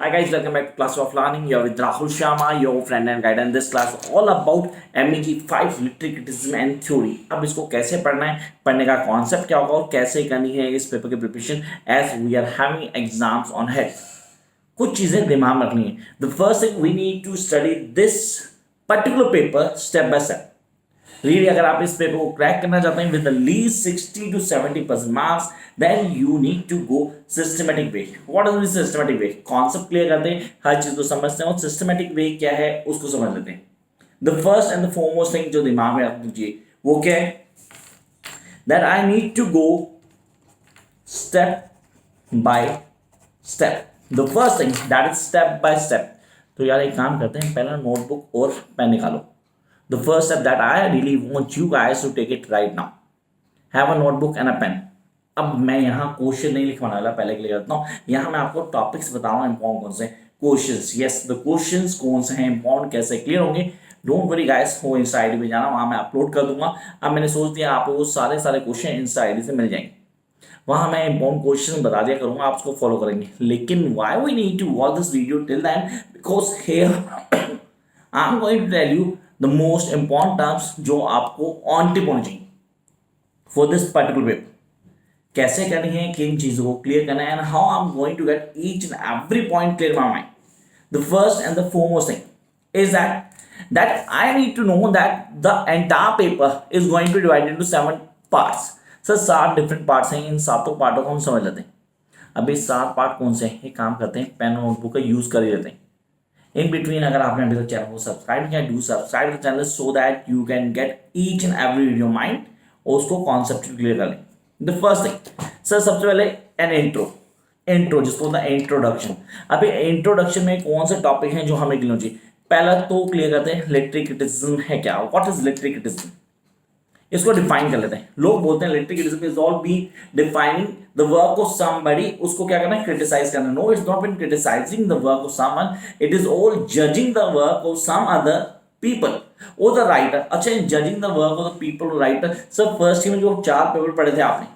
Hi guys, welcome back to Class of Learning. You're with Rahul Sharma, your friend and guide. And this class all about MEG 5 literary criticism and theory. अब इसको कैसे पढ़ना है, पढ़ने का concept क्या होगा और कैसे करनी है इस पेपर की preparation as we are having exams on head. कुछ चीजें दिमाग में रखनी है. The first thing we need to study this particular paper step by step. Really, अगर आप इस पेपर को क्रैक करना चाहते हैं with the least 60 to 70% marks, then you need to go systematic way. What is the systematic way? Concept clear करते हैं, हर चीज को समझते हैं और systematic way क्या है उसको समझ लेते हैं. The first and the foremost thing जो दिमाग में रख दीजिए वो क्या है? That I need to go step by step. The first thing that is step by step. तो यार एक काम करते हैं, पहला नोटबुक और पेन निकालो. The first step that I really want you guys to take it right now. Have a notebook and a pen. अब मैं यहाँ क्वेश्चन नहीं लिखवाने वाला, पहले क्लियर करता हूँ. यहाँ मैं आपको टॉपिक्स बताऊंगा इंपॉर्टेंट कौन से क्वेश्चंस. यस, द क्वेश्चंस कौन से हैं, इंपॉर्टेंट कैसे क्लियर होंगे. डोंट वरी गाइस, वो इंस्टा आईडी पे जाना, वहाँ मैं अपलोड कर दूंगा. अब मैंने सोच दिया आपको वो सारे क्वेश्चन इंस्टा आईडी से मिल जाएंगे. वहाँ मैं इंपॉर्टेंट क्वेश्चन बता दिया करूँगा, आप उसको फॉलो करेंगे. लेकिन why we need to watch this video till then, because here I am going to tell you the most important terms जो आपको ऑन टिप होनी चाहिए फॉर दिस पर्टिकुलर पेपर. कैसे करनी है, किन चीजों को क्लियर करना है, and how I am going to get each and every point clear my mind. The first and the foremost thing is that I need to know that the entire paper is going to divide into 7 parts. Sir 7 different parts हैं, इन 7 पार्टों को हम समझ लेते हैं. अभी 7 part कौन से हैं, एक काम करते हैं, पेन और नोटबुक का यूज कर ही लेते हैं. इन बिटवीन अगर आपने अभी तक चैनल को सब्सक्राइब किया, do subscribe the channel so that you can get each and every video mind और उसको कॉन्सेप्ट क्लियर कर लें. द फर्स्ट थिंग सर, सबसे पहले एन इंट्रो जिसको होता है इंट्रोडक्शन. अभी इंट्रोडक्शन में कौन से टॉपिक हैं जो हमें क्लियर चाहिए. पहला तो क्लियर करते हैं लिटरेरी क्रिटिसिज्म है क्या, व्हाट इज लिटरेरी क्रिटिसिज्म. इसको डिफाइन कर लेते हैं. लोग बोलते हैं literary criticism is all be defining the work of somebody. उसको क्या करना है, क्रिटिसाइज करना. No, it's not been criticising the work of someone, it is all judging the work of some other people और द राइटर. अच्छा, judging the work of the people writer. Sir first में जो 4 paper पढ़े थे आपने,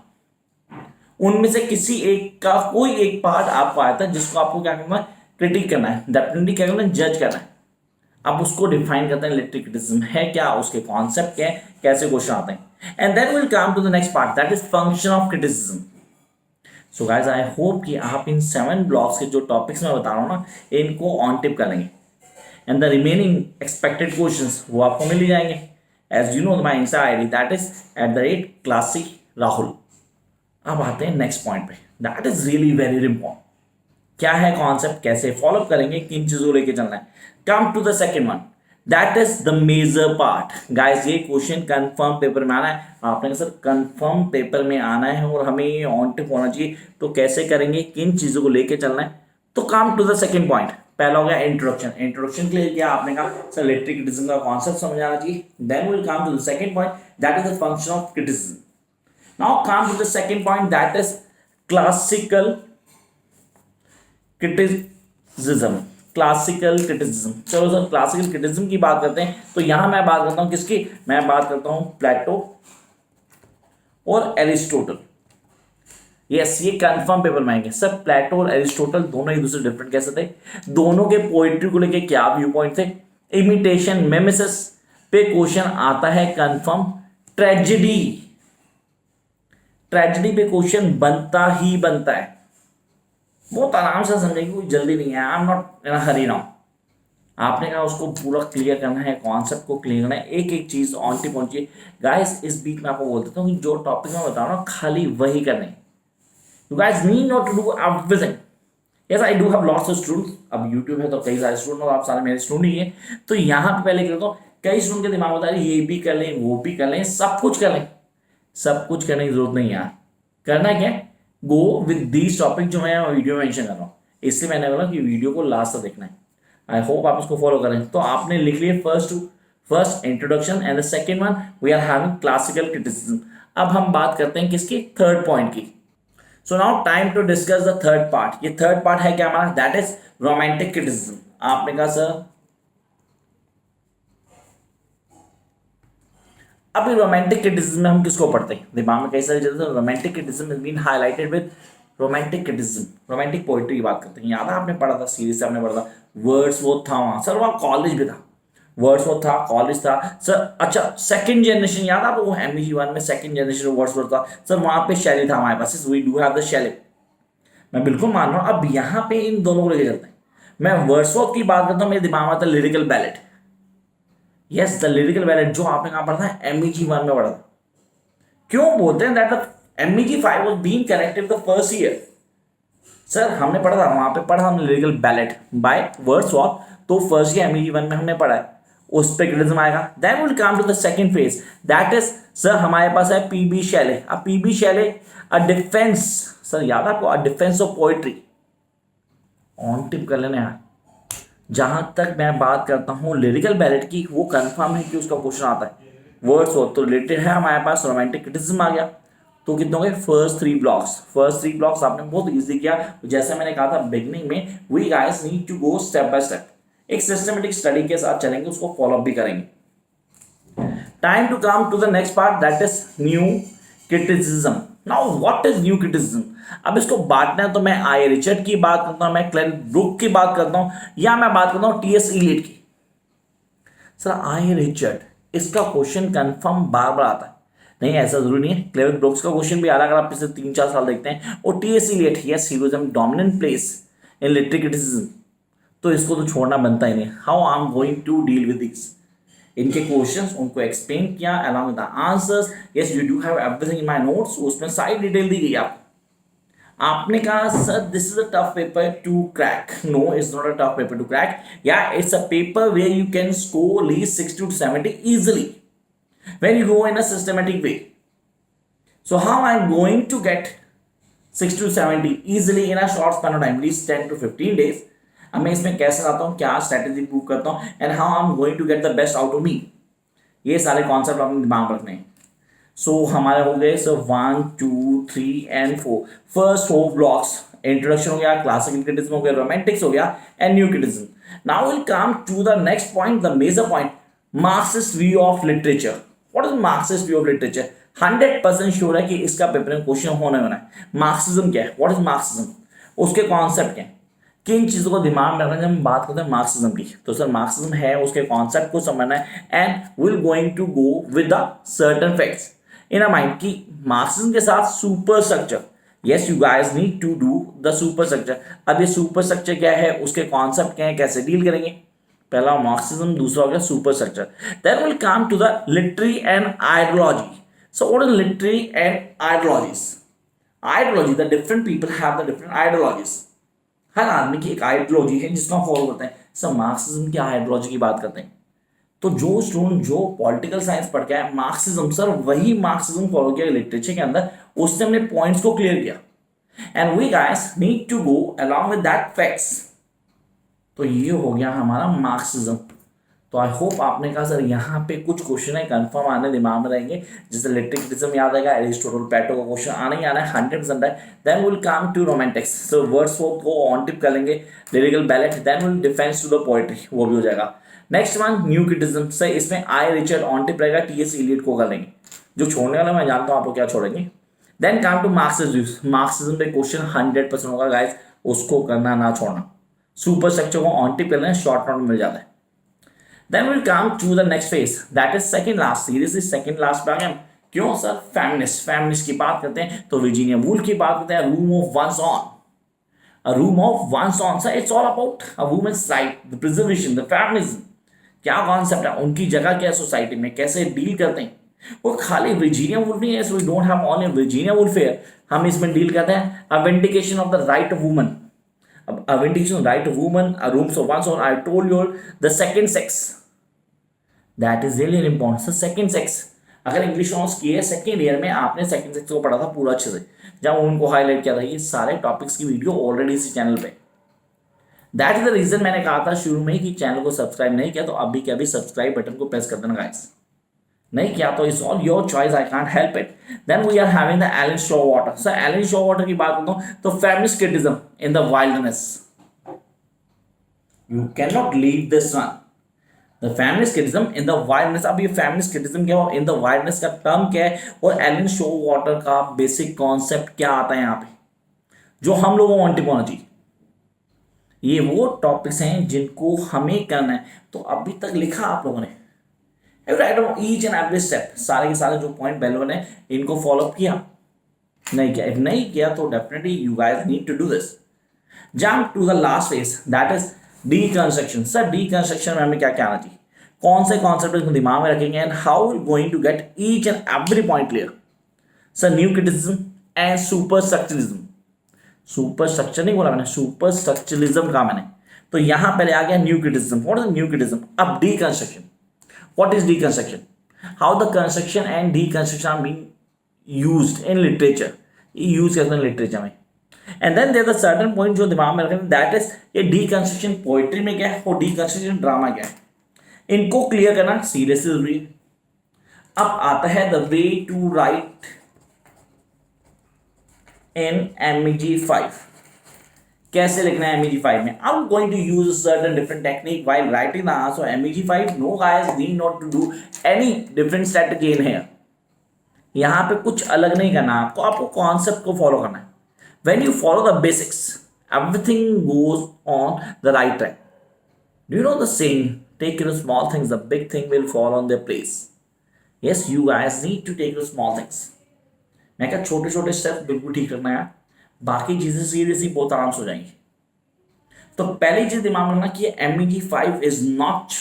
उनमें से किसी एक का कोई एक पार्ट आपको आया था जिसको आपको क्या करना है, क्रिटिक करना है, डेफिनेटली क्या करना है, जज करना है. अब उसको डिफाइन करते हैं लिटरेरी क्रिटिसिज्म है क्या, उसके कॉन्सेप्ट क्या है, कैसे क्वेश्चन आते हैं. And then will come to the next part that is function of criticism. So guys, I hope कि आप इन 7 ब्लॉक्स के जो टॉपिक्स मैं बता रहा हूँ ना, इनको ऑन टिप कर लेंगे. And the remaining expected questions वो आपको मिल ही जाएंगे. As you know my insta ID that is @classic Rahul. अब आते हैं नेक्स्ट पॉइंट पे, that is really very important. क्या है कॉन्सेप्ट, कैसे फॉलो करेंगे, किन चीजों लेके चलना है. Come to the second one, that is the major part. Guys, ये क्वेश्चन कंफर्म पेपर में आना है. आपने कहा सर कंफर्म पेपर में आना है और हमें ये ऑन टिप होना चाहिए, तो कैसे करेंगे, किन चीजों को लेके चलना है. तो come to the second point. पहला हो गया इंट्रोडक्शन. इंट्रोडक्शन क्लियर किया आपने, कहा सर लिटरेरी क्रिटिसिज्म का कॉन्सेप्ट समझ आना चाहिए. Then will come to the second point that is the function of criticism. Now come to the second point that is classical criticism. Classical criticism. चलो sir classical criticism की बात करते हैं, तो यहां मैं बात करता हूं किसकी, मैं बात करता हूं प्लेटो और एरिस्टोटल. यस, ये कंफर्म पेपर में आएंगे. सर प्लेटो और एरिस्टोटल दोनों एक दूसरे डिफरेंट कैसे थे, दोनों के पोइट्री को लेके क्या व्यू पॉइंट थे. इमिटेशन मेमिसिस पे क्वेश्चन आता है कंफर्म. ट्रेजेडी पे क्वेश्चन बनता ही बनता है. बहुत आराम से समझेंगे, कोई जल्दी नहीं है. I am not in a Hari now. आपने कहा उसको पूरा क्लियर करना है, कॉन्सेप्ट को क्लियर करना है, एक एक चीज ऑन टिप होनी चाहिए. गाइस, इस बीच में आपको बोल देता हूँ कि जो टॉपिक मैं बता रहा हूँ खाली वही करने. You guys need not to do everything. Yes, I do have lots of students. अब यूट्यूब है तो कई सारे स्टूडेंट और आप सारे मेरे स्टूडेंट ही हैं. तो यहाँ पे पहले करता हूँ, कई स्टूडेंट के दिमाग में होता है ये भी कर लें, वो भी कर लें, सब कुछ कर लें. सब कुछ करने की जरूरत नहीं यार. करना क्या है, गो विद दीज टॉपिक जो मैं वीडियो में मेंशन कर रहा हूँ. इसलिए मैंने बोला कि वीडियो को लास्ट तक देखना है. आई होप आप इसको फॉलो करें. तो आपने लिख लिया first introduction and the second one we are having classical criticism. अब हम बात करते हैं किसकी, थर्ड पॉइंट की. So now time to discuss the third part. ये थर्ड पार्ट है क्या हमारा, दैट इज रोमांटिक क्रिटिसिज्म. आपने कहा सर अभी रोमांटिक क्रिटिसिज्म में हम किसको पढ़ते हैं, दिमाग में कई सारी चीजें. Romantic criticism is been highlighted with romantic criticism, romantic poetry की बात करते हैं। याद है आपने पढ़ा था, सीरीज से आपने पढ़ा था, वर्ड्स वो था वहां सर, वहाँ कॉलेज भी था, वर्ड्स वो था, कॉलेज था सर। अच्छा सेकंड जनरेशन याद है आपको, MEG1 में सेकंड जनरेशन वर्ड्स वो था सर, वहां पे शैली था हमारे पास, वी डू हैव द शैली। मैं बिल्कुल मान रहा हूँ। अब यहाँ पे इन दोनों को लेके चलते हैं। मैं वर्ड्सवर्थ की बात करता हूँ, मेरे दिमाग में आता है lyrical ballot. Yes the lyrical ballot, जो आपने कहा पढ़ा था, MEG1 में पढ़ा था। क्यों बोलते हैं that the MEG5 was being corrected the first year. Sir हमने पढ़ा था, वहां पे पढ़ा हमने लिरिकल बैलेट बाय वर्ड्सवर्थ, तो फर्स्ट ईयर MEG1 में हमने पढ़ा है, उस पे क्रिटिसिज्म आएगा। Then will come to the second phase, that is sir हमारे पास है PB शैले। अब PB Shelley a defence, sir याद आपको, a defence of poetry. On tip कर लेना यार। जहां तक मैं बात करता हूं लिरिकल बैलेट की, वो कंफर्म है कि उसका क्वेश्चन आता है। वर्ड्स हो तो रिलेटेड है हमारे पास, रोमांटिक क्रिटिसिज्म आ गया। तो कितने हो गए, first three blocks. First three blocks आपने बहुत इजी किया। जैसे मैंने कहा था बिगनिंग में, we guys need to go step by step, एक सिस्टमेटिक स्टडी के साथ चलेंगे, उसको फॉलो अप भी करेंगे। Time to come to the next part, that is new criticism. Now what is new criticism? अब इसको बांटना है तो मैं आई रिचर्ड की बात करता हूं, मैं क्लेन ब्रुक की बात करता हूं, या मैं बात करता हूं TS इलियट की। सर आई रिचर्ड, इसका क्वेश्चन कंफर्म बार बार आता है, नहीं ऐसा जरूरी नहीं है। क्लेवेन ब्रुक्स का क्वेश्चन भी आ रहा है, अगर आप पिछले 3-4 साल देखते हैं। और TS Eliot, yes he was dominant place in literary criticism, तो इसको तो छोड़ना बनता ही नहीं। How I am going to deal with this, इनके क्वेश्चंस उनको एक्सप्लेन किया along with the answers. Yes you do have everything in my notes, उसमें सारी डिटेल दी गई आपको। आपने कहा sir this is a tough paper to crack, no it's not a tough paper to crack, या it's a paper where you can score least 60 to 70 easily when you go in a systematic way. So how I am going to get 60 to 70 easily in a short span of time, least 10 to 15 days. अब मैं इसमें कैसे आता हूँ, क्या strategy prove करता हूँ, and how I am going to get the best out of me, ये सारे कॉन्सेप्ट अपने दिमाग में रखने हैं। सो हमारे हो गए sir 1 2 3 and 4, first 4 blocks. Introduction हो गया, क्लासिकल क्रिटिसिज्म हो गया, रोमांटिक्स हो गया, and new criticism. Now will come to the next point, the major point, Marxist view of literature. What is Marxist view of literature? 100% sure है कि इसका paper में क्वेश्चन होना है। मार्क्सिज्म क्या है, व्हाट इज मार्क्सिज्म, उसके कॉन्सेप्ट क्या है, किन चीजों को दिमाग में रखना है जब हम बात करते हैं मार्क्सिज्म की। तो सर मार्क्सिज्म है, उसके कॉन्सेप्ट को समझना है, and will going to go with the certain facts in a mind की मार्क्सिज्म के साथ superstructure. Yes you guys need to do the superstructure. अब ये सुपर स्ट्रक्चर क्या है, उसके कॉन्सेप्ट क्या है, कैसे डील करेंगे। पहला मार्क्सिज्म, दूसरा हो गया super structure. Then will come to the literary and ideology. So what is literary and ideologies? Ideology, the different people have the different ideologies. हर आदमी की एक आइडियोलॉजी है जिसको हम फॉलो करते हैं। सर मार्क्सिज्म की आइडियोलॉजी की बात करते हैं, तो जो स्टूडेंट जो पॉलिटिकल साइंस पढ़ के आया, मार्क्सिज्म सर वही मार्क्सिज्म फॉलो किया लिटरेचर के अंदर, उसने अपने पॉइंट्स को क्लियर किया, and we guys need to go along with that facts. तो ये हो गया हमारा मार्क्सिज्म। तो आई होप आपने कहा सर यहाँ पे कुछ क्वेश्चन है कंफर्म आने दिमाग में रहेंगे, जैसे लिटरेरी क्रिटिसिज्म याद आएगा, एरिस्टोटल प्लेटो का क्वेश्चन आना ही आना है 100% है। Then will come to romantics, so Wordsworth को ऑन टिप कर लेंगे, lyrical ballad, then will defence to the poetry, वो भी हो जाएगा। नेक्स्ट वन न्यू क्रिटिसिज्म, से इसमें आई रिचर्ड ऑन टिप रहेगा, TS इलियट को कर लेंगे। जो छोड़ने वाला मैं जानता हूँ आप लोग क्या छोड़ेंगे। Then come to Marxism, Marxism पे क्वेश्चन 100% होगा गाइस, उसको करना ना छोड़ना। सुपर स्ट्रक्चर को ऑन टिप कर लेना, शॉर्ट नोट में मिल जाता है। Then we'll come to the next phase, that is second last, seriously second last पे आ गए हम। क्यों सर? फेमिनिस्ट की बात करते हैं तो वर्जीनिया वुल्फ की बात करते हैं, room of one's own, a room of one's own, so it's all about a woman's right, the preservation, the feminism। क्या कॉन्सेप्ट है, उनकी जगह क्या है सोसाइटी में, कैसे डील करते हैं। वो खाली वर्जीनिया वुल्फ नहीं है, so we don't have only Virginia Woolf here, हम इसमें डील करते हैं a vindication of the right of woman, a vindication of the right of woman, a room of one's own। I told you the second sex, that is really important। so second sex, अगर English honours की है second year में, आपने second sex को पढ़ा था पूरा अच्छे से, जब उनको हाईलाइट किया था। ये सारे टॉपिक्स की वीडियो ऑलरेडी इसी चैनल पे। दैट इज द रीजन मैंने कहा था शुरू में कि चैनल को सब्सक्राइब नहीं किया तो अभी के अभी सब्सक्राइब बटन को प्रेस कर देना गाइस, नहीं किया तो it's all your choice, I can't help it. Then we are having the Elon show water. Sir Elon show water की बात करता हूं तो feminist criticism in the wildness, you can not leave this one, the feminist criticism in the wildness. अब ये feminist criticism क्या है, in the wildness का टर्म क्या है, और एलन शो वाटर का बेसिक कॉन्सेप्ट क्या आता है यहाँ पे। जो हम लोगों को ऑन टिप होना चाहिए। ये वो टॉपिक्स हैं जिनको हमें करना है। तो अभी तक लिखा आप लोगों ने, write down each and every step, सारे के सारे जो पॉइंट बेलवन है इनको फॉलो किया? नहीं किया? इफ नहीं किया तो definitely you guys need to do this. Jump to the last phase, that is deconstruction. Sir deconstruction में हमें क्या क्या आना चाहिए, कौन से कॉन्सेप्ट को दिमाग में रखेंगे and how you going to get each and every point clear. Sir new criticism and super structuralism, super structure नहीं बोला मैंने, सुपर स्ट्रक्चरलिज्म कहा मैंने। तो यहां पहले आ गया new criticism. What is new criticism? अब deconstruction, what is deconstruction, how the construction and deconstruction are being used in literature, ये यूज करते हैं लिटरेचर में। And then there are certain point जो दिमाग में रखें, दैट इज ये डीकंस्ट्रक्शन पोएट्री में क्या है और डीकंस्ट्रक्शन ड्रामा क्या है, इनको क्लियर करना सीरियसली जरूरी है। अब आता है the way to write in MEG5, कैसे लिखना है MEG5 में। I am going to use certain different technique while writing the answer MEG5। No guys need not to do any different strategy in here. यहां पे कुछ अलग नहीं करना आपको, आपको कॉन्सेप्ट को फॉलो करना है। When you follow the basics everything goes on the right track. Do you know the saying, take care of small things, the big thing will fall on their place. Yes you guys need to take care of small things. मैं क्या छोटे छोटे steps बिल्कुल ठीक रखना है, बाकी चीजें सीरियसली बहुत आराम से हो जाएंगी। तो पहली चीज दिमाग में रखना कि MEG5 is not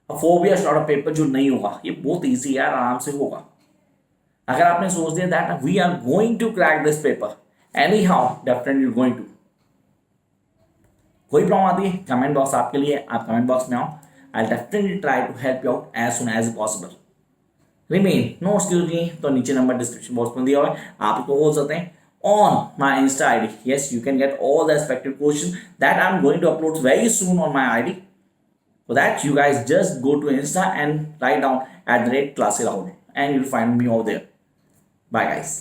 a phobia short of paper जो नहीं होगा, ये बहुत ईजी है, आराम से होगा। अगर आपने सोच दिया that we are going to crack this paper anyhow, definitely going to. कोई प्रॉब्लम आती है कमेंट बॉक्स आपके लिए, आप कमेंट बॉक्स में आओ, I definitely try to help you out as soon as possible. Remain notes के लिए तो नीचे नंबर डिस्क्रिप्शन बॉक्स में दिया हुआ है, आप इसको हो सकते हैं on my Insta ID. Yes, you can get all the expected questions that I'm going to upload very soon on my ID. For that, you guys just go to Insta and write down @classy Rahul and you'll find me over there. Bye guys.